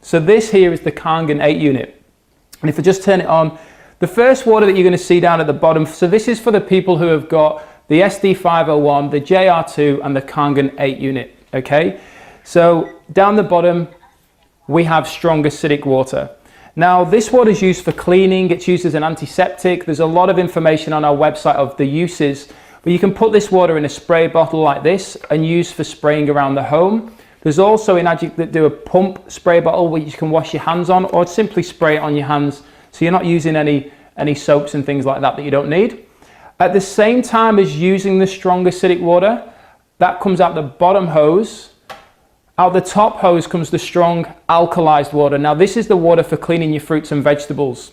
So this here is the Kangen 8 unit. And if I just turn it on, the first water that you're going to see down at the bottom, so this is for the people who have got the SD501, the JR2 and the Kangen 8 unit, okay? So down the bottom, we have strong acidic water. Now this water is used for cleaning, it's used as an antiseptic. There's a lot of information on our website of the uses, but you can put this water in a spray bottle like this and use for spraying around the home. There's also Enagic that do a pump spray bottle which you can wash your hands on, or simply spray it on your hands so you're not using any soaps and things like that you don't need. At the same time as using the strong acidic water, that comes out the bottom hose. Out the top hose comes the strong alkalized water. Now this is the water for cleaning your fruits and vegetables.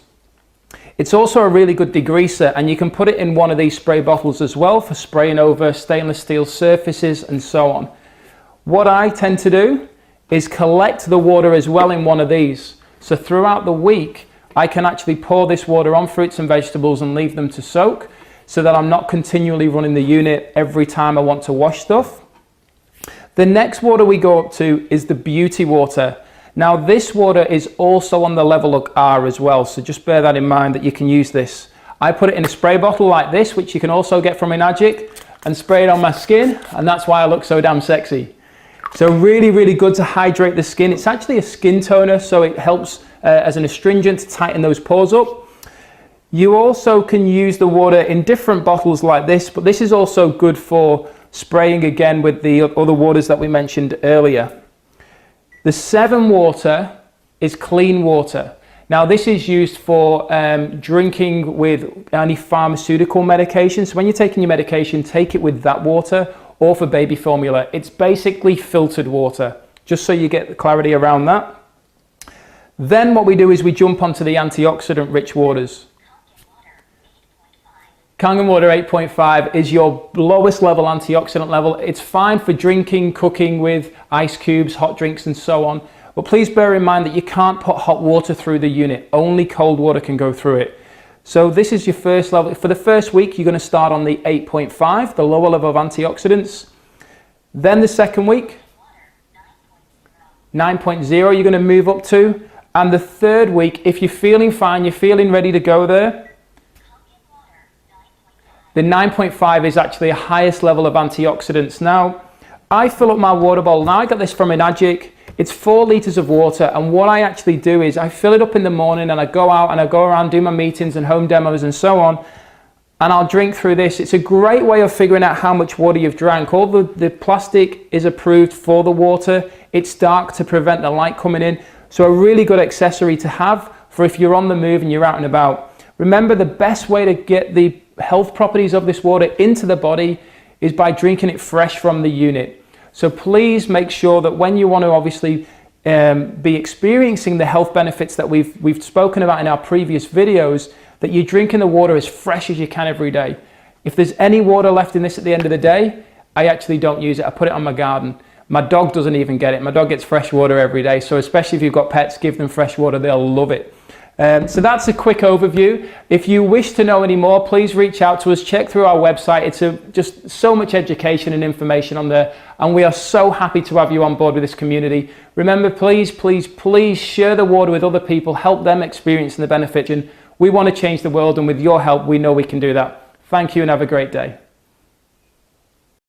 It's also a really good degreaser, and you can put it in one of these spray bottles as well for spraying over stainless steel surfaces and so on. What I tend to do is collect the water as well in one of these. So throughout the week, I can actually pour this water on fruits and vegetables and leave them to soak so that I'm not continually running the unit every time I want to wash stuff. The next water we go up to is the beauty water. Now this water is also on the LeveLuk R as well, so just bear that in mind that you can use this. I put it in a spray bottle like this, which you can also get from Enagic, and spray it on my skin, and that's why I look so damn sexy. So really, really good to hydrate the skin. It's actually a skin toner, so it helps as an astringent to tighten those pores up. You also can use the water in different bottles like this, but this is also good for spraying again with the other waters that we mentioned earlier. The 7 water is clean water. Now this is used for drinking with any pharmaceutical medication. So when you're taking your medication, take it with that water, or for baby formula. It's basically filtered water, just so you get the clarity around that. Then what we do is we jump onto the antioxidant rich waters. Kangen water 8.5 is your lowest level antioxidant level. It's fine for drinking, cooking with ice cubes, hot drinks and so on. But please bear in mind that you can't put hot water through the unit. Only cold water can go through it. So this is your first level. For the first week, you're going to start on the 8.5, the lower level of antioxidants. Then the second week, 9.0 you're going to move up to. And the third week, if you're feeling fine, you're feeling ready to go there, the 9.5 is actually a highest level of antioxidants. Now, I fill up my water bottle. Now I got this from Enagic. It's 4 liters of water, and what I actually do is I fill it up in the morning and I go out and I go around, do my meetings and home demos and so on, and I'll drink through this. It's a great way of figuring out how much water you've drank. All the plastic is approved for the water. It's dark to prevent the light coming in. So a really good accessory to have for if you're on the move and you're out and about. Remember, the best way to get the health properties of this water into the body is by drinking it fresh from the unit. So please make sure that when you want to obviously be experiencing the health benefits that we've spoken about in our previous videos, that you're drinking the water as fresh as you can every day. If there's any water left in this at the end of the day, I actually don't use it. I put it on my garden. My dog doesn't even get it. My dog gets fresh water every day. So especially if you've got pets, give them fresh water. They'll love it. So that's a quick overview. If you wish to know any more, please reach out to us. Check through our website. It's just so much education and information on there, and we are so happy to have you on board with this community. Remember, please, please, please share the water with other people. Help them experiencing the benefit. And we want to change the world, and with your help, we know we can do that. Thank you and have a great day.